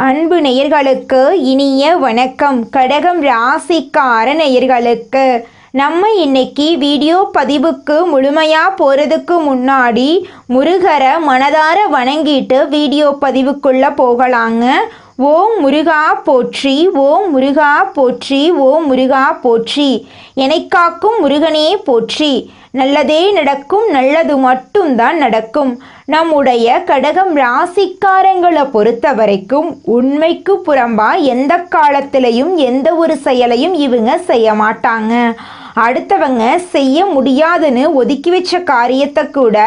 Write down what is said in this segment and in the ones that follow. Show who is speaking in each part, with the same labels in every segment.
Speaker 1: அன்பு நேயர்களுக்கு இனிய வணக்கம். கடகம் ராசிக்கார நேயர்களுக்கு நம்ம இன்னைக்கு வீடியோ பதிவுக்கு முழுமையாக போகிறதுக்கு முன்னாடி முருகரை மனதார வணங்கிட்டு வீடியோ பதிவுக்குள்ளே போகலாங்க. ஓம் முருகா போற்றி, ஓம் முருகா போற்றி, ஓம் முருகா போற்றி, எனைக்காக்கும் முருகனே போற்றி. நல்லதே நடக்கும், நல்லது மட்டும்தான் நடக்கும். நம்முடைய கடகம் ராசிக்காரங்களை பொறுத்த வரைக்கும் உண்மைக்கு புறம்பா எந்த காலத்திலையும் எந்த ஒரு செயலையும் இவங்க செய்ய மாட்டாங்க. அடுத்தவங்க செய்ய முடியாதுன்னு ஒதுக்கி வச்ச காரியத்தை கூட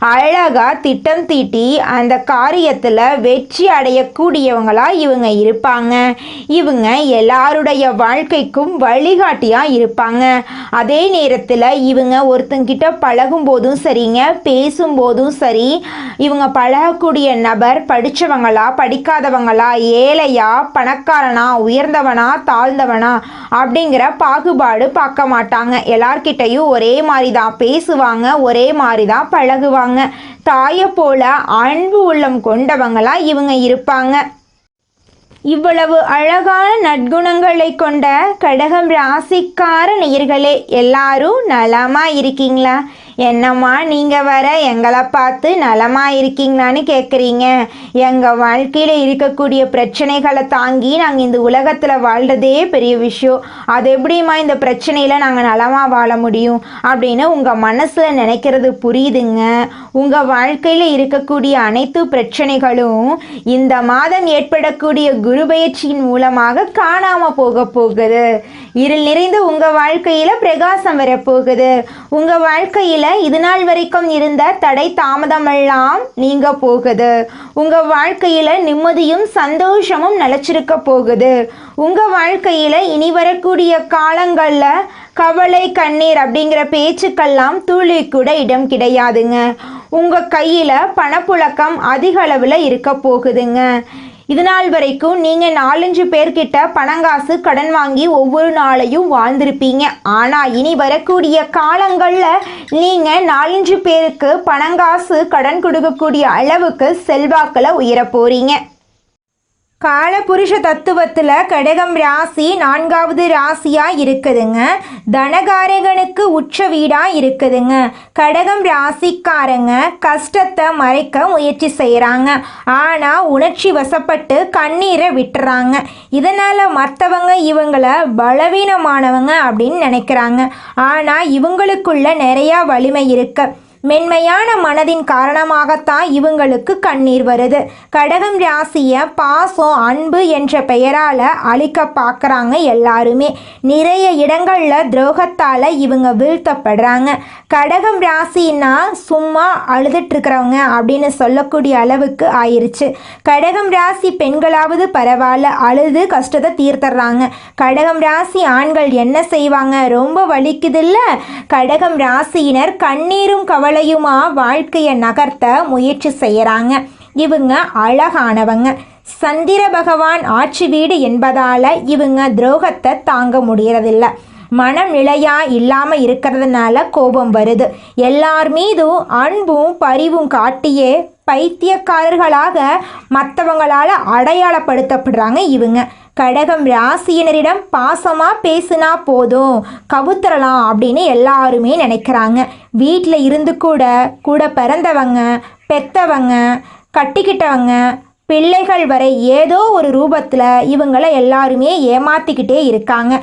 Speaker 1: அழகா திட்டம் தீட்டி அந்த காரியத்தில் வெற்றி அடையக்கூடியவங்களா இவங்க இருப்பாங்க. இவங்க எல்லாருடைய வாழ்க்கைக்கும் வழிகாட்டியாக இருப்பாங்க. அதே நேரத்தில் இவங்க ஒருத்தங்கிட்ட பழகும் போதும் சரிங்க, பேசும்போதும் சரி, இவங்க பழகக்கூடிய நபர் படித்தவங்களா படிக்காதவங்களா, ஏழையா பணக்காரனா, உயர்ந்தவனா தாழ்ந்தவனா அப்படிங்கிற பாகுபாடு பார்க்க மாட்டாங்க. எல்லார்கிட்டையும் ஒரே மாதிரி தான் பேசுவாங்க, ஒரே மாதிரி தான் பழகுவாங்க. தாயை போல அன்பு உள்ளம் கொண்டவங்களா இவங்க இருப்பாங்க. இவ்வளவு அழகான நற்குணங்களை கொண்ட கடகம் ராசிக்கார நேயர்களே, எல்லாரும் நலமா இருக்கீங்களா? என்னம்மா நீங்கள் வர எங்களை பார்த்து நலமாக இருக்கீங்களான்னு கேட்குறீங்க. எங்கள் வாழ்க்கையில் இருக்கக்கூடிய பிரச்சனைகளை தாங்கி நாங்கள் இந்த உலகத்தில் வாழ்கிறதே பெரிய விஷயம். அது எப்படிம்மா இந்த பிரச்சனையில் நாங்கள் நலமாக வாழ முடியும் அப்படின்னு உங்கள் மனசில் நினைக்கிறது புரியுதுங்க. உங்கள் வாழ்க்கையில் இருக்கக்கூடிய அனைத்து பிரச்சனைகளும் இந்த மாதம் ஏற்படக்கூடிய குரு பயிற்சியின் மூலமாக காணாமல் போகுது. இருள் நிறைந்த உங்கள் வாழ்க்கையில் பிரகாசம் வரப்போகுது. உங்கள் வாழ்க்கையில் இது நாள் வரைக்கும் இருந்த தடை தாமதமெல்லாம் நீங்க போகுது. உங்க வாழ்க்கையில நிம்மதியும் சந்தோஷமும் நிலைச்சிருக்க போகுது. உங்க வாழ்க்கையில இனி வரக்கூடிய காலங்கள்ல கவலை கண்ணீர் அப்படிங்கிற பேச்சுக்கெல்லாம் துளி கூட இடம் கிடையாதுங்க. உங்க கையில பணப்புழக்கம் அதிக அளவில் இருக்க போகுதுங்க. இது நாள் வரைக்கும் நீங்கள் 4-5 பேர்கிட்ட பணங்காசு கடன் வாங்கி ஒவ்வொரு நாளையும் வாழ்ந்திருப்பீங்க. ஆனால் இனி வரக்கூடிய காலங்களில் நீங்கள் 4-5 பேருக்கு பணங்காசு கடன் கொடுக்கக்கூடிய அளவுக்கு செல்வாக்கில் உயர போகிறீங்க. காலபுருஷ தத்துவத்தில் கடகம் ராசி 4வது ராசியாக இருக்குதுங்க. தனகாரகனுக்கு உச்ச வீடாக இருக்குதுங்க. கடகம் ராசிக்காரங்க கஷ்டத்தை மறைக்க முயற்சி செய்கிறாங்க. ஆனால் உணர்ச்சி வசப்பட்டு கண்ணீரை விட்டுறாங்க. இதனால் மற்றவங்க இவங்களை பலவீனமானவங்க அப்படின்னு நினைக்கிறாங்க. ஆனால் இவங்களுக்குள்ள நிறையா வலிமை இருக்கு. மென்மையான மனதின் காரணமாகத்தான் இவங்களுக்கு கண்ணீர் வருது. கடகம் ராசியை பாசம் அன்பு என்ற பெயரால் அழிக்க பார்க்குறாங்க எல்லாருமே. நிறைய இடங்களில் துரோகத்தால் இவங்க வீழ்த்தப்படுறாங்க. கடகம் ராசின்னா சும்மா அழுதுட்டுருக்கிறவங்க அப்படின்னு சொல்லக்கூடிய அளவுக்கு ஆயிடுச்சு. கடகம் ராசி பெண்களாவது பரவாயில்ல, அழுது கஷ்டத்தை தீர்த்துறாங்க. கடகம் ராசி ஆண்கள் என்ன செய்வாங்க? ரொம்ப வலிக்குதில்ல. கடகம் ராசியினர் கண்ணீரும் கவலையுமா வாழ்க்கையை நகர்த்த முயற்சி செய்கிறாங்க. இவங்க அழகானவங்க. சந்திர பகவான் ஆட்சி வீடு என்பதால் இவங்க துரோகத்தை தாங்க முடியறதில்லை. மனம் நிலையா இல்லாமல் இருக்கிறதுனால கோபம் வருது. எல்லார் மீதும் அன்பும் பரிவும் காட்டியே பைத்தியக்காரர்களாக மற்றவங்களால் அடையாளப்படுத்தப்படுறாங்க இவங்க. கடகம் ராசியினரிடம் பாசமாக பேசினா போதும், கவுத்துறலாம் அப்படின்னு எல்லாருமே நினைக்கிறாங்க. வீட்டில் இருந்து கூட பிறந்தவங்க, பெத்தவங்க, கட்டிக்கிட்டவங்க, பிள்ளைகள் வரை ஏதோ ஒரு ரூபத்தில் இவங்களை எல்லாருமே ஏமாற்றிக்கிட்டே இருக்காங்க.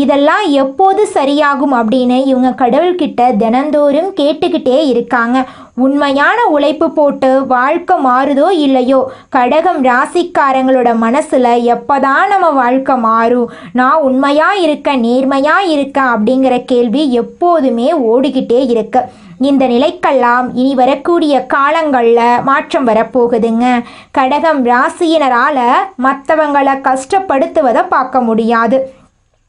Speaker 1: இதெல்லாம் எப்போது சரியாகும் அப்படின்னு இவங்க கடவுள்கிட்ட தினந்தோறும் கேட்டுக்கிட்டே இருக்காங்க. உண்மையான உழைப்பு போட்டு வாழ்க்கை மாறுதோ இல்லையோ, கடகம் ராசிக்காரங்களோட மனசில் எப்போதான் நம்ம வாழ்க்கை மாறும், நான் உண்மையாக இருக்கேன் நேர்மையாக இருக்கேன் அப்படிங்கிற கேள்வி எப்போதுமே ஓடிக்கிட்டே இருக்கு. இந்த நிலைக்கெல்லாம் இனி வரக்கூடிய காலங்களில் மாற்றம் வரப்போகுதுங்க. கடகம் ராசியினரால் மற்றவங்களை கஷ்டப்படுத்துவதை பார்க்க முடியாது.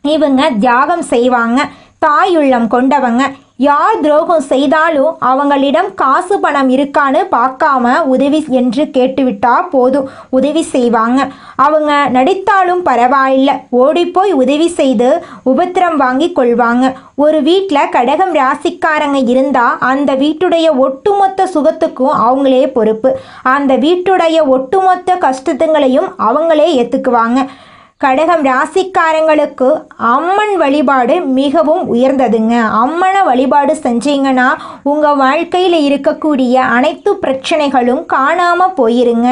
Speaker 1: இவங்க தியாகம் செய்வாங்க. தாயுள்ளம் கொண்டவங்க. யார் துரோகம் செய்தாலும் அவங்களிடம் காசு பணம் இருக்கான்னு பார்க்காம உதவி என்று கேட்டுவிட்டா போதும், உதவி செய்வாங்க. அவங்க நடித்தாலும் பரவாயில்லை, ஓடிப்போய் உதவி செய்து உபத்திரம் வாங்கி கொள்வாங்க. ஒரு வீட்டில் கடகம் ராசிக்காரங்க இருந்தால் அந்த வீட்டுடைய ஒட்டுமொத்த சுகத்துக்கும் அவங்களே பொறுப்பு. அந்த வீட்டுடைய ஒட்டுமொத்த கஷ்டத்துங்களையும் அவங்களே ஏற்றுக்குவாங்க. கடகம் ராசிக்காரங்களுக்கு அம்மன் வழிபாடு மிகவும் உயர்ந்ததுங்க. அம்மனை வழிபாடு செஞ்சீங்கன்னா உங்கள் வாழ்க்கையில் இருக்கக்கூடிய அனைத்து பிரச்சனைகளும் காணாமல் போயிருங்க.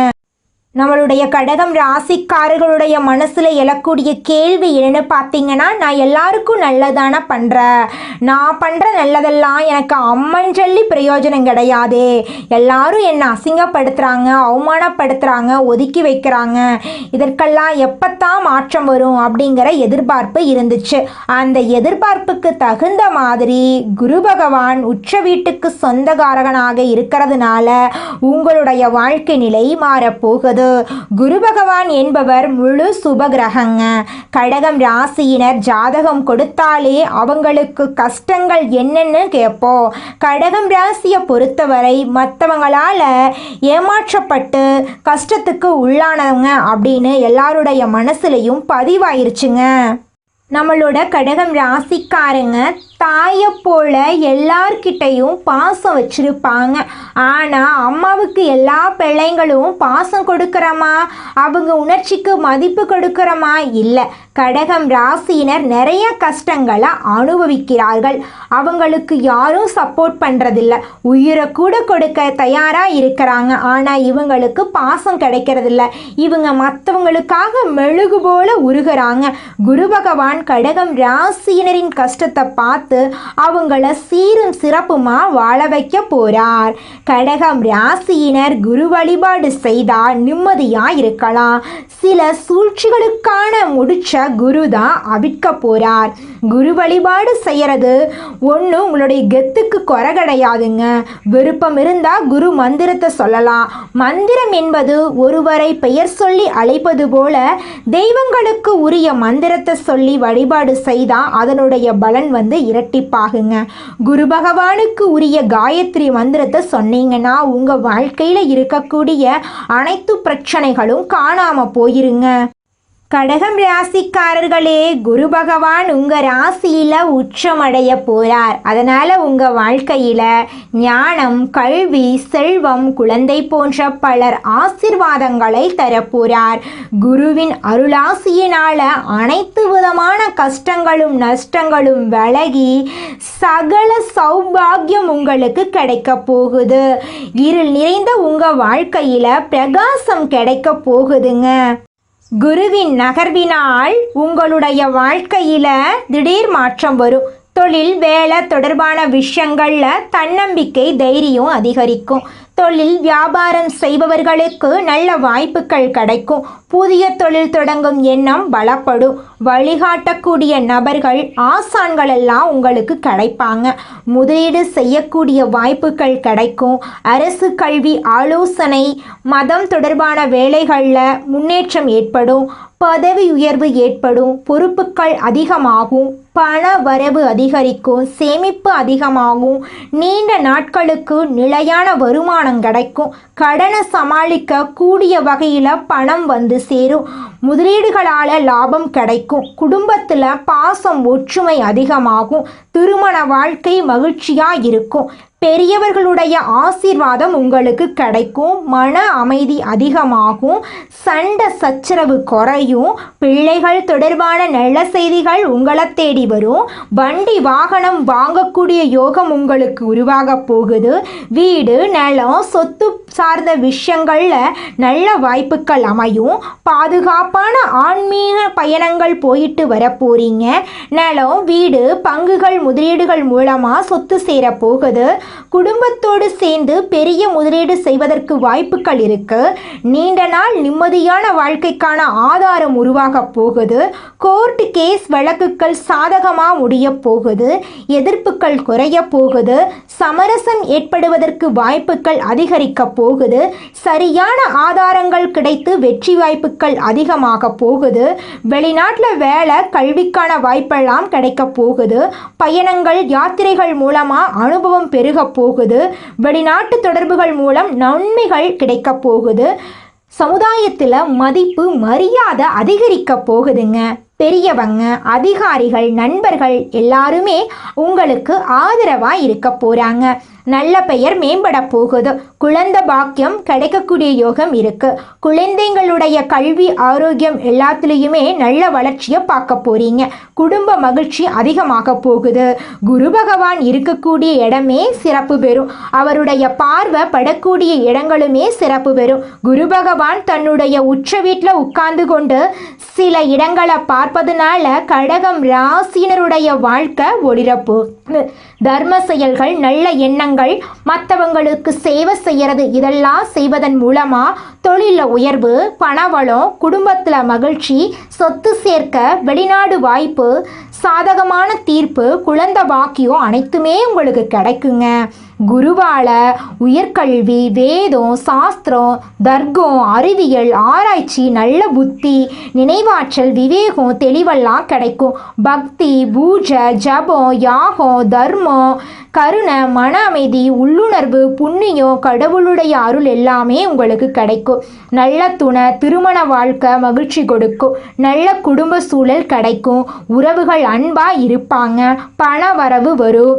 Speaker 1: நம்மளுடைய கடகம் ராசிக்காரர்களுடைய மனசில் எழக்கூடிய கேள்வி என்னென்னு பார்த்தீங்கன்னா, நான் எல்லாருக்கும் நல்லதான பண்ணுறேன், நான் பண்ணுற நல்லதெல்லாம் எனக்கு அம்மன் சொல்லி பிரயோஜனம் கிடையாதே, எல்லாரும் என்னை அசிங்கப்படுத்துகிறாங்க, அவமானப்படுத்துகிறாங்க, ஒதுக்கி வைக்கிறாங்க, இதற்கெல்லாம் எப்பத்தான் மாற்றம் வரும் அப்படிங்கிற எதிர்பார்ப்பு இருந்துச்சு. அந்த எதிர்பார்ப்புக்கு தகுந்த மாதிரி குரு பகவான் உச்ச வீட்டுக்கு சொந்தக்காரகனாக இருக்கிறதுனால உங்களுடைய வாழ்க்கை நிலை மாறப்போகுது. குரு பகவான் என்பவர் முழு சுபகிரகங்க. கடகம் ராசியினர் ஜாதகம் கொடுத்தாலே அவங்களுக்கு கஷ்டங்கள் என்னன்னு கேட்போம். கடகம் ராசியை பொறுத்தவரை மற்றவங்களால ஏமாற்றப்பட்டு கஷ்டத்துக்கு உள்ளானவங்க அப்படின்னு எல்லாருடைய மனசுலையும் பதிவாயிருச்சுங்க. நம்மளோட கடகம் ராசிக்காரங்க தாயை போல எல்லார்கிட்டையும் பாசம் வச்சுருப்பாங்க. ஆனால் அம்மாவுக்கு எல்லா பிள்ளைங்களும் பாசம் கொடுக்குறோமா, அவங்க உணர்ச்சிக்கு மதிப்பு கொடுக்குறோமா? இல்லை. கடகம் ராசியினர் நிறைய கஷ்டங்களை அனுபவிக்கிறார்கள். அவங்களுக்கு யாரும் சப்போர்ட் பண்ணுறதில்ல, உயிரை கூட கொடுக்க தயாராக இருக்கிறாங்க. ஆனால் இவங்களுக்கு பாசம் கிடைக்கிறதில்ல. இவங்க மற்றவங்களுக்காக மெழுகு போல உருகிறாங்க. குரு பகவான் கடகம் ராசியினரின் கஷ்டத்தை பார்த்து அவங்கள சீரும் சிறப்புமா வாழ வைக்க போறார். கடகம் ராசியினர் குரு வழிபாடு செய்தால் நிம்மதியா இருக்கலாம். சில சூழ்ச்சிகளுக்கான முடிச்ச குரு தான் அவிழ்க்க போறார். குரு வழிபாடு செய்யறது ஒன்று உங்களுடைய கெத்துக்கு குறை கிடையாதுங்க. விருப்பம் இருந்தால் குரு மந்திரத்தை சொல்லலாம். மந்திரம் என்பது ஒருவரை பெயர் சொல்லி அழைப்பது போல தெய்வங்களுக்கு உரிய மந்திரத்தை சொல்லி வழிபாடு செய்தால் அதனுடைய பலன் இரட்டிப்பாகுங்க. குரு பகவானுக்கு உரிய காயத்ரி மந்திரத்தை சொன்னீங்கன்னா உங்கள் வாழ்க்கையில் இருக்கக்கூடிய அனைத்து பிரச்சனைகளும் காணாமல் போயிருங்க. கடகம் ராசிக்காரர்களே, குரு பகவான் உங்கள் ராசியில் உச்சமடைய போகிறார். அதனால் உங்கள் வாழ்க்கையில் ஞானம், கல்வி, செல்வம், குழந்தை போன்ற பலர் ஆசீர்வாதங்களை தரப்போகிறார். குருவின் அருளாசியினால் அனைத்து விதமான கஷ்டங்களும் நஷ்டங்களும் விலகி சகல சௌபாகியம் உங்களுக்கு கிடைக்க போகுது. இருள் நிறைந்த உங்கள் வாழ்க்கையில் பிரகாசம் கிடைக்க போகுதுங்க. குருவின் நகர்வினால் உங்களுடைய வாழ்க்கையில் திடீர் மாற்றம் வரும். தொழில், வேலை தொடர்பான விஷயங்களில் தன்னம்பிக்கை, தைரியம் அதிகரிக்கும். தொழில் வியாபாரம் செய்பவர்களுக்கு நல்ல வாய்ப்புகள் கிடைக்கும். புதிய தொழில் தொடங்கும் எண்ணம் பலப்படும். வழிகாட்டக்கூடிய நபர்கள், ஆசான்கள் எல்லாம் உங்களுக்கு கிடைப்பாங்க. முதலீடு செய்யக்கூடிய வாய்ப்புகள் கிடைக்கும். அரசு கல்வி ஆலோசனை, மதம் தொடர்பான வேலைகளில் முன்னேற்றம் ஏற்படும். பதவி உயர்வு ஏற்படும். பொறுப்புகள் அதிகமாகும். பண வரவு அதிகரிக்கும். சேமிப்பு அதிகமாகும். நீண்ட நாட்களுக்கு நிலையான வருமானம் கிடைக்கும். கடனை சமாளிக்க கூடிய வகையில் பணம் வந்து சேரும். முதலீடுகளால் லாபம் கிடைக்கும். குடும்பத்தில் பாசம், ஒற்றுமை அதிகமாகும். திருமண வாழ்க்கை மகிழ்ச்சியாக இருக்கும். பெரியவர்களுடைய ஆசீர்வாதம் உங்களுக்கு கிடைக்கும். மன அமைதி அதிகமாகும். சண்டை சச்சரவு குறையும். பிள்ளைகள் தொடர்பான நல்ல செய்திகள் உங்களை தேடி வரும். வண்டி வாகனம் வாங்கக்கூடிய யோகம் உங்களுக்கு உருவாக போகுது. வீடு, நிலம், சொத்து சார்ந்த விஷயங்களில் நல்ல வாய்ப்புகள் அமையும். பாதுகாப்பான ஆன்மீக பயணங்கள் போயிட்டு வர போறீங்க. நிலம், வீடு, பங்குகள், முதலீடுகள் மூலமாக சொத்து சேர போகுது. குடும்பத்தோடு சேர்ந்து பெரிய முதலீடு செய்வதற்கு வாய்ப்புகள் இருக்கு. நீண்ட நாள் நிம்மதியான வாழ்க்கைக்கான ஆதாரம் உருவாக போகுது. கோர்ட் கேஸ் வழக்குகள் சாதகமாக முடிய போகுது, எதிர்ப்புகள் குறைய போகுது, சமரசம் ஏற்படுவதற்கு வாய்ப்புகள் அதிகரிக்க போகுது, சரியான ஆதாரங்கள் கிடைத்து வெற்றி வாய்ப்புகள் அதிகமாக போகுது, வெளிநாட்டில் வேலை கல்விக்கான வாய்ப்பெல்லாம் கிடைக்க போகுது, பயணங்கள் யாத்திரைகள் மூலமாக அனுபவம் பெருக போகுது, வெளிநாட்டு தொடர்புகள் மூலம் நன்மைகள் கிடைக்க போகுது, சமுதாயத்தில் மதிப்பு மரியாதை அதிகரிக்க போகுதுங்க. பெரியவங்க, அதிகாரிகள், நண்பர்கள் எல்லாருமே உங்களுக்கு ஆதரவாக இருக்க போகிறாங்க. நல்ல பெயர் மேம்பட போகுது. குழந்தை பாக்கியம் கிடைக்கக்கூடிய யோகம் இருக்கு. குழந்தைங்களுடைய கல்வி, ஆரோக்கியம் எல்லாத்துலேயுமே நல்ல வளர்ச்சியை பார்க்க போறீங்க. குடும்ப மகிழ்ச்சி அதிகமாக போகுது. குரு பகவான் இருக்கக்கூடிய இடமே சிறப்பு பெறும். அவருடைய பார்வை படக்கூடிய இடங்களுமே சிறப்பு பெறும். குரு பகவான் தன்னுடைய உச்ச வீட்டில் உட்கார்ந்து கொண்டு சில இடங்களை பார்ப்பதுனால கடகம் ராசியினருடைய வாழ்க்கை ஒளிரப்போ. தர்ம செயல்கள், நல்ல எண்ணங்கள், மற்றவங்களுக்கு சேவை செய்யறது, இதெல்லாம் செய்வதன் மூலமா தொழிலில் உயர்வு, பணவளம், குடும்பத்தில் மகிழ்ச்சி, சொத்து சேர்க்க, வெளிநாடு வாய்ப்பு, சாதகமான தீர்ப்பு, குழந்தை பாக்கியம் அனைத்துமே உங்களுக்கு கிடைக்குங்க. குருவால உயர்கல்வி, வேதம், சாஸ்திரம், தர்க்கம், அறிவியல், ஆராய்ச்சி, நல்ல புத்தி, நினைவாற்றல், விவேகம், தெளிவெல்லாம் கிடைக்கும். பக்தி, பூஜை, ஜபம், யாகம், தர்மம், கருணை, மன அமைதி, உள்ளுணர்வு, புண்ணியம், கடவுளுடைய அருள் எல்லாமே உங்களுக்கு கிடைக்கும். நல்ல துணை, திருமண வாழ்க்கை மகிழ்ச்சி கொடுக்கும். நல்ல குடும்ப சூழல் கிடைக்கும். உறவுகள் அன்பா இருப்பாங்க. பண வரவு வரும்.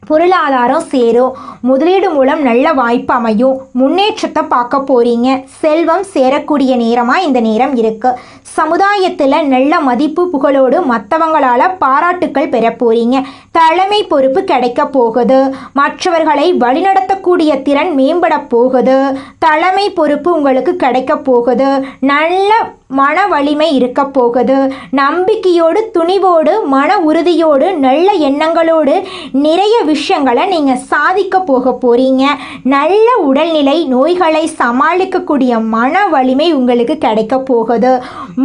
Speaker 1: பொருளாதாரம் சேரும். முதலீடு மூலம் நல்ல வாய்ப்பு அமையும். முன்னேற்றத்தை பார்க்க போறீங்க. செல்வம் சேரக்கூடிய நேரமாக இந்த நேரம் இருக்கு. சமுதாயத்தில் நல்ல மதிப்பு புகழோடு மற்றவங்களால் பாராட்டுக்கள் பெற போறீங்க. தலைமை பொறுப்பு கிடைக்க போகுது. மற்றவர்களை வழிநடத்தக்கூடிய திறன் மேம்பட போகுது. தலைமை பொறுப்பு உங்களுக்கு கிடைக்க போகுது. நல்ல மன வலிமை இருக்க போகுது. நம்பிக்கையோடு, துணிவோடு, மன உறுதியோடு, நல்ல எண்ணங்களோடு நிறைய விஷயங்களை நீங்கள் சாதிக்க போக போறீங்க. நல்ல உடல்நிலை, நோய்களை சமாளிக்கக்கூடிய மன வலிமை உங்களுக்கு கிடைக்க போகுது.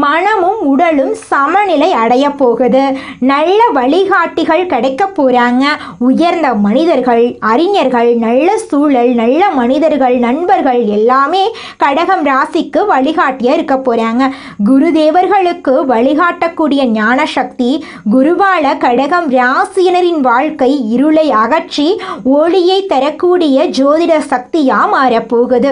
Speaker 1: மனமும் உடலும் சமநிலை அடைய போகுது. நல்ல வழிகாட்டிகள் கிடைக்க போறாங்க. உயர்ந்த மனிதர்கள், அறிஞர்கள், நல்ல சூழல், நல்ல மனிதர்கள், நண்பர்கள் எல்லாமே கடகம் ராசிக்கு வழிகாட்டியா இருக்க போறாங்க. குருதேவர்களுக்கு வழிகாட்டக்கூடிய ஞான சக்தி குருவால கடகம் ராசியினரின் வாழ்க்கை இருளை அகற்றி ஒளியை தரக்கூடிய ஜோதிட சக்தியா மாறப்போகுது.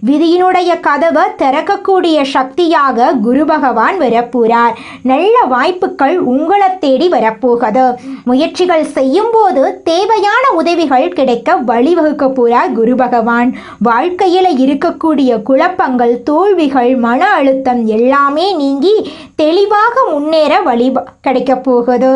Speaker 1: விதியினுடைய கதவை திறக்கக்கூடிய சக்தியாக குரு பகவான் வரப்போறார். நல்ல வாய்ப்புகள் உங்களை தேடி வரப்போகுது. முயற்சிகள் செய்யும் போது தேவையான உதவிகள் கிடைக்க வழிவகுக்க போறார் குரு பகவான். வாழ்க்கையில இருக்கக்கூடிய குழப்பங்கள், தோல்விகள், மன அழுத்தம் எல்லாமே நீங்கி தெளிவாக முன்னேற வழி கிடைக்க போகுது.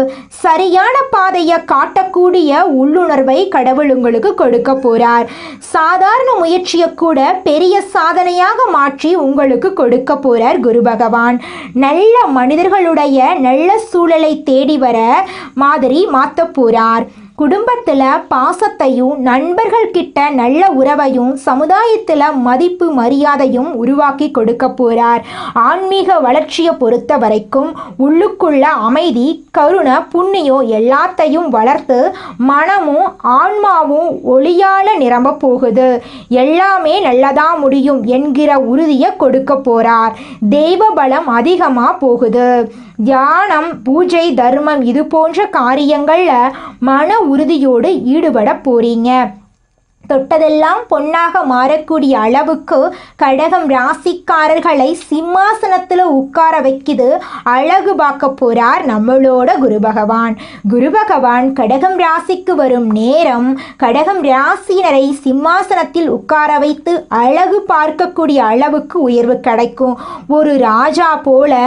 Speaker 1: சரியான பாதையை காட்டக்கூடிய உள்ளுணர்வை கடவுள் உங்களுக்கு கொடுக்க போறார். சாதாரண முயற்சியை கூட பெரிய சாதனையாக மாற்றி உங்களுக்கு கொடுக்க போறார் குரு பகவான். நல்ல மனிதர்களுடைய நல்ல சூழலை தேடி வர மாதிரி மாற்ற போறார். குடும்பத்தில் பாசத்தையும், நண்பர்கள் கிட்ட நல்ல உறவையும், சமுதாயத்தில் மதிப்பு மரியாதையும் உருவாக்கி கொடுக்க போறார். ஆன்மீக வளர்ச்சியை பொறுத்த வரைக்கும் உள்ளுக்குள்ள அமைதி, கருணை, புண்ணியம் எல்லாத்தையும் வளர்த்து மனமும் ஆன்மாவும் ஒளியால நிரம்ப போகுது. எல்லாமே நல்லதா முடியும் என்கிற உறுதியை கொடுக்க போறார். தெய்வ பலம் அதிகமா போகுது. தியானம், பூஜை, தர்மம் இது போன்ற காரியங்களில் மன உறுதியோடு ஈடுபட போறீங்க. தொட்டதெல்லாம் பொன்னாக மாறக்கூடிய அளவுக்கு கடகம் ராசிக்காரர்களை சிம்மாசனத்தில் உட்கார வைக்குது, அழகு பார்க்க போறார் நம்மளோட குரு பகவான். குரு பகவான் கடகம் ராசிக்கு வரும் நேரம் கடகம் ராசியினரை சிம்மாசனத்தில் உட்கார வைத்து அழகு பார்க்கக்கூடிய அளவுக்கு உயர்வு கிடைக்கும். ஒரு ராஜா போல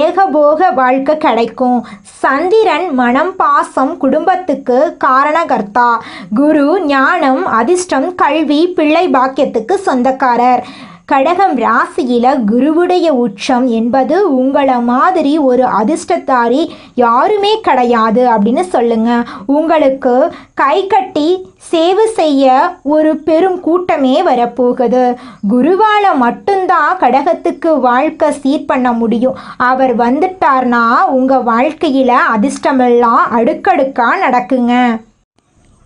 Speaker 1: ஏகபோக வாழ்க்கை கிடைக்கும். சந்திரன் மனம், பாசம், குடும்பத்துக்கு காரணகர்த்தா. குரு ஞானம், அதிர்ஷ்டம், கல்வி, பிள்ளை பாக்கியத்துக்கு சொந்தக்காரர். கடகம் ராசியில் குருவுடைய உச்சம் என்பது உங்களை மாதிரி ஒரு அதிர்ஷ்டத்தாரி யாருமே கிடையாது அப்படின்னு சொல்லுங்க. உங்களுக்கு கை கட்டி சேவை செய்ய ஒரு பெரும் கூட்டமே வரப்போகுது. குருவால் மட்டும்தான் கடகத்துக்கு வாழ்க்கை சீர் பண்ண முடியும். அவர் வந்துட்டார்னா உங்கள் வாழ்க்கையில் அதிர்ஷ்டமெல்லாம் அடுக்கடுக்காக நடக்குங்க.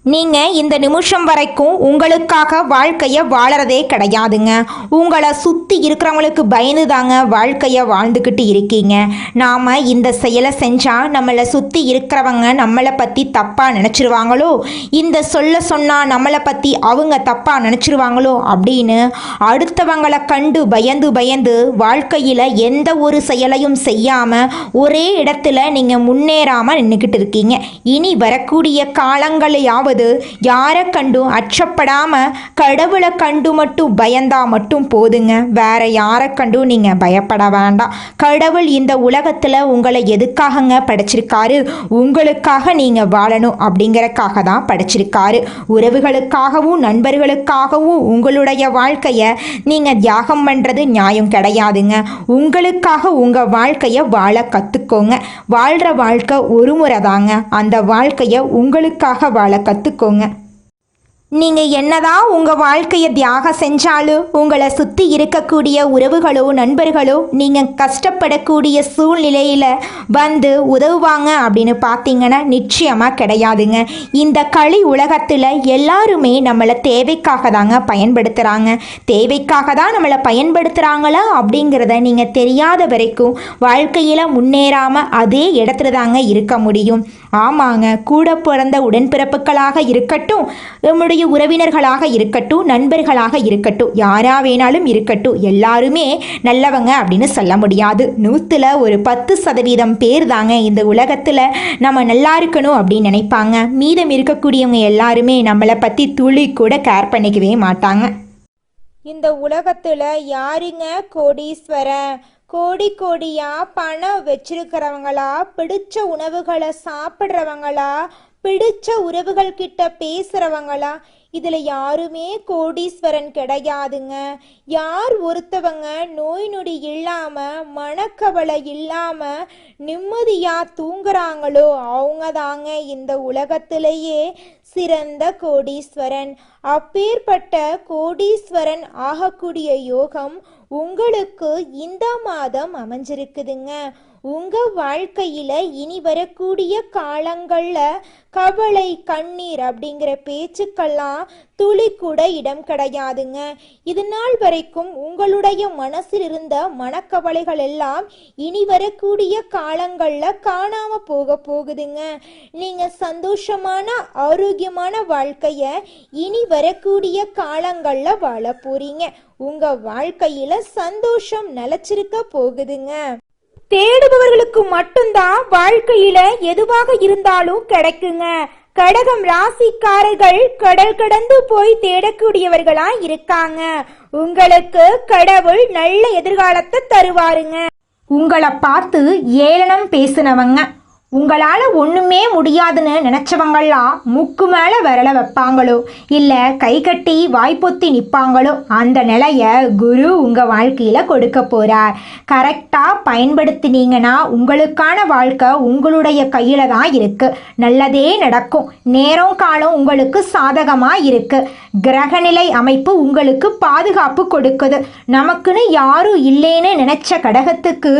Speaker 1: நீங்கள் இந்த நிமிஷம் வரைக்கும் உங்களுக்காக வாழ்க்கையை வாழறதே கிடையாதுங்க. உங்களை சுற்றி இருக்கிறவங்களுக்கு பயந்து தாங்க வாழ்க்கையை வாழ்ந்துக்கிட்டு இருக்கீங்க. நாம் இந்த செயலை செஞ்சால் நம்மளை சுற்றி இருக்கிறவங்க நம்மளை பற்றி தப்பாக நினச்சிருவாங்களோ, இந்த சொன்னால் நம்மளை பற்றி அவங்க தப்பாக நினச்சிருவாங்களோ அப்படின்னு அடுத்தவங்களை கண்டு பயந்து வாழ்க்கையில் எந்த ஒரு செயலையும் செய்யாமல் ஒரே இடத்துல நீங்கள் முன்னேறாமல் நின்றுக்கிட்டு இருக்கீங்க. இனி வரக்கூடிய காலங்களையாவது யாரை கண்டும் அச்சப்படாம கடவுளை கண்டு மட்டும் பயந்தா மட்டும் போதுங்க. வேற யாரை கண்டும் நீங்க பயப்பட வேண்டாம். கடவுள் இந்த உலகத்துல உங்களை எதுக்காகங்க படைச்சிருக்காரு? உங்களுக்காக நீங்க வாழணும் அப்படிங்கறக்காக தான் படைச்சிருக்காரு. உறவுகளுக்காகவும் நண்பர்களுக்காகவும் உங்களுடைய வாழ்க்கைய நீங்க தியாகம் பண்றது நியாயம் கிடையாதுங்க. உங்களுக்காக உங்க வாழ்க்கைய வாழ கத்துக்கோங்க. வாழ்ற வாழ்க்கை ஒரு முறை தாங்க. அந்த வாழ்க்கைய உங்களுக்காக வாழ கத்துக்கோங்க. நீங்கள் என்னதான் உங்கள் வாழ்க்கையை தியாகம் செஞ்சாலும் உங்களை சுற்றி இருக்கக்கூடிய உறவுகளோ நண்பர்களோ நீங்கள் கஷ்டப்படக்கூடிய சூழ்நிலையில் வந்து உதவுவாங்க அப்படின்னு பார்த்தீங்கன்னா நிச்சயமாக கிடையாதுங்க. இந்த களி உலகத்தில் எல்லாருமே நம்மளை தேவைக்காக தாங்க பயன்படுத்துகிறாங்க. தேவைக்காக தான் நம்மளை பயன்படுத்துகிறாங்களா அப்படிங்கிறத நீங்கள் தெரியாத வரைக்கும் வாழ்க்கையில் முன்னேறாமல் அதே இடத்துல தாங்க இருக்க முடியும். ஆமாங்க, கூட பிறந்த உடன்பிறப்புகளாக இருக்கட்டும், நம்முடைய உறவினர்களாக இருக்கட்டும், நண்பர்களாக இருக்கட்டும், யாரா வேணாலும் இருக்கட்டும், எல்லாருமே நல்லவங்க அப்படின்னு சொல்ல முடியாது. 100ல் ஒரு 10% பேர் தாங்க இந்த உலகத்தில் நம்ம நல்லா இருக்கணும் அப்படின்னு நினைப்பாங்க. மீதம் இருக்கக்கூடியவங்க எல்லாருமே நம்மளை பற்றி துளி கூட கேர் பண்ணிக்கவே மாட்டாங்க.
Speaker 2: இந்த உலகத்தில் யாருங்க கோடீஸ்வரன்? கோடியா பணம் வச்சிருக்கிறவங்களா, பிடிச்ச உணவுகளை சாப்பிட்றவங்களா, பிடிச்ச உறவுகள் கிட்ட பேசுறவங்களா? இதுல யாருமே கோடீஸ்வரன் கிடையாதுங்க. யார் ஒருத்தவங்க நோய் நொடி இல்லாம மனக்கவலை இல்லாம நிம்மதியா தூங்குறாங்களோ அவங்க தாங்க இந்த உலகத்திலேயே சிறந்த கோடீஸ்வரன். அப்பேற்பட்ட கோடீஸ்வரன் ஆகக்கூடிய யோகம் உங்களுக்கு இந்த மாதம் அமைஞ்சிருக்குதுங்க. உங்க வாழ்க்கையில இனி வரக்கூடிய காலங்கள்ல கவலை கண்ணீர் அப்படிங்கிற பேச்சுக்கெல்லாம் துளி கூட இடம் கிடையாதுங்க. இது நாள் வரைக்கும் உங்களுடைய மனசில் இருந்த மனக்கவலைகள் எல்லாம் இனி வரக்கூடிய காலங்கள்ல காணாம போகுதுங்க. நீங்க சந்தோஷமான ஆரோக்கியமான வாழ்க்கைய இனி வரக்கூடிய காலங்கள்ல வாழ போறீங்க. உங்க வாழ்க்கையில சந்தோஷம் நிலைச்சிருக்க போகுதுங்க.
Speaker 1: தேடுபவர்களுக்கு மட்டும்தான் வாழ்க்கையில எதுவாக இருந்தாலும் கிடைக்குங்க. கடகம் ராசிக்காரர்கள் கடல் கடந்து போய் தேடக்கூடியவர்களா இருக்காங்க. உங்களுக்கு கடவுள் நல்ல எதிர்காலத்தை தருவாருங்க. உங்களை பார்த்து ஏளனம் பேசினவங்க, உங்களால் ஒன்றுமே முடியாதுன்னு நினச்சவங்களாம் முக்கு மேலே விரல வைப்பாங்களோ இல்லை கை கட்டி வாய்ப்பொத்தி நிற்பாங்களோ அந்த நிலையை குரு உங்கள் வாழ்க்கையில் கொடுக்க போகிறார். கரெக்டாக பயன்படுத்தினீங்கன்னா உங்களுக்கான வாழ்க்கை உங்களுடைய கையில் தான் இருக்குது. நல்லதே நடக்கும். நேரம் காலம் உங்களுக்கு சாதகமாக இருக்குது. கிரகநிலை அமைப்பு உங்களுக்கு பாதுகாப்பு கொடுக்குது. நமக்குன்னு யாரும் இல்லைன்னு நினச்ச கடகத்துக்கு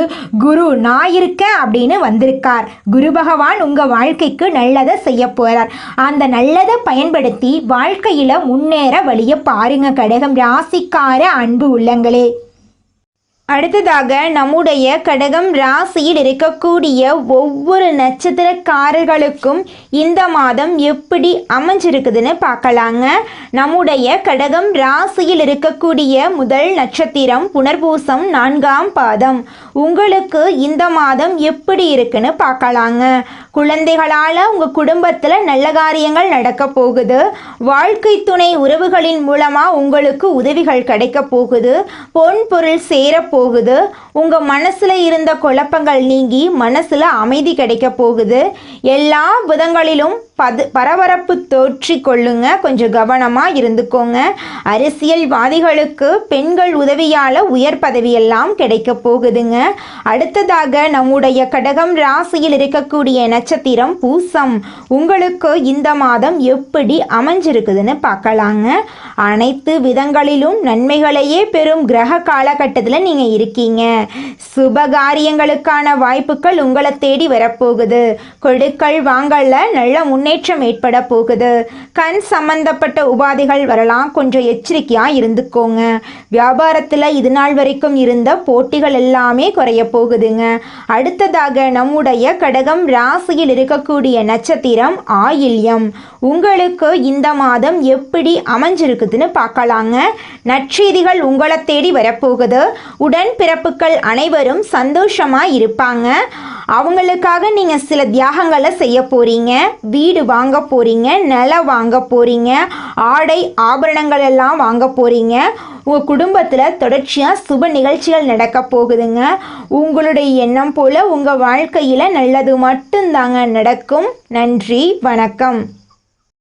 Speaker 1: குரு நான் இருக்கேன் அப்படின்னு வந்திருக்கார். குரு பகவான் உங்க வாழ்க்கைக்கு நல்லதை செய்ய போறார். அந்த நல்லதை பயன்படுத்தி வாழ்க்கையில முன்னேற வழிய பாருங்க கடகம் ராசிக்கார அன்பு உள்ளங்களே. அடுத்ததாக நம்முடைய கடகம் ராசியில் இருக்கக்கூடிய ஒவ்வொரு நட்சத்திரக்காரர்களுக்கும் இந்த மாதம் எப்படி அமைஞ்சிருக்குதுன்னு பார்க்கலாங்க. நம்முடைய கடகம் ராசியில் இருக்கக்கூடிய முதல் நட்சத்திரம் புனர்பூசம் 4ஆம் பாதம். உங்களுக்கு இந்த மாதம் எப்படி இருக்குன்னு பார்க்கலாங்க. குழந்தைகளால் உங்கள் குடும்பத்தில் நல்ல காரியங்கள் நடக்க போகுது. வாழ்க்கை துணை உறவுகளின் மூலமாக உங்களுக்கு உதவிகள் கிடைக்க போகுது. பொன் பொருள் சேரப்போகுது. உங்கள் மனசில் இருந்த குழப்பங்கள் நீங்கி மனசில் அமைதி கிடைக்க போகுது. எல்லா விதங்களிலும் பரபரப்பு தோற்றிக் கொள்ளுங்க. கொஞ்சம் கவனமாக இருந்துக்கோங்க. அரசியல்வாதிகளுக்கு பெண்கள் உதவியால் உயர் பதவியெல்லாம் கிடைக்க போகுதுங்க. அடுத்ததாக நம்முடைய கடகம் ராசியில் இருக்கக்கூடிய நட்சத்திரம் பூசம். உங்களுக்கு இந்த மாதம் எப்படி அமைஞ்சிருக்குதுன்னு பார்க்கலாங்க. அனைத்து விதங்களிலும் நன்மைகளையே பெறும் கிரக காலகட்டத்தில் நீங்கள் இருக்கீங்க. சுபகாரியங்களுக்கான வாய்ப்புகள் உங்களை தேடி வரப்போகுது. கொடுக்கல் வாங்கல நல்ல முன்னேற்றம் ஏற்பட போகுது. கண் சம்பந்தப்பட்ட உபாதைகள் வரலாம், கொஞ்சம் எச்சரிக்கையாக இருந்துக்கோங்க. வியாபாரத்தில் இது நாள் வரைக்கும் இருந்த போட்டிகள் எல்லாமே குறைய போகுதுங்க. அடுத்ததாக நம்முடைய கடகம் ராசியில் இருக்கக்கூடிய நட்சத்திரம் ஆயில்யம். உங்களுக்கு இந்த மாதம் எப்படி அமைஞ்சிருக்குதுன்னு பார்க்கலாங்க. நற்செய்திகள் உங்களை தேடி வரப்போகுது. உடன் பிறப்புகள் அனைவரும் சந்தோஷமாக இருப்பாங்க. அவங்களுக்காக நீங்கள் சில தியாகங்களை செய்ய போகிறீங்க. வீடு வாங்க போகிறீங்க, நிலம் வாங்க போகிறீங்க, ஆடை ஆபரணங்கள் எல்லாம் வாங்க போகிறீங்க. உங்கள் குடும்பத்தில் தொடர்ச்சியாக சுப நிகழ்ச்சிகள் நடக்க போகுதுங்க. உங்களுடைய எண்ணம் போல் உங்கள் வாழ்க்கையில் நல்லது மட்டும்தாங்க நடக்கும். நன்றி, வணக்கம்.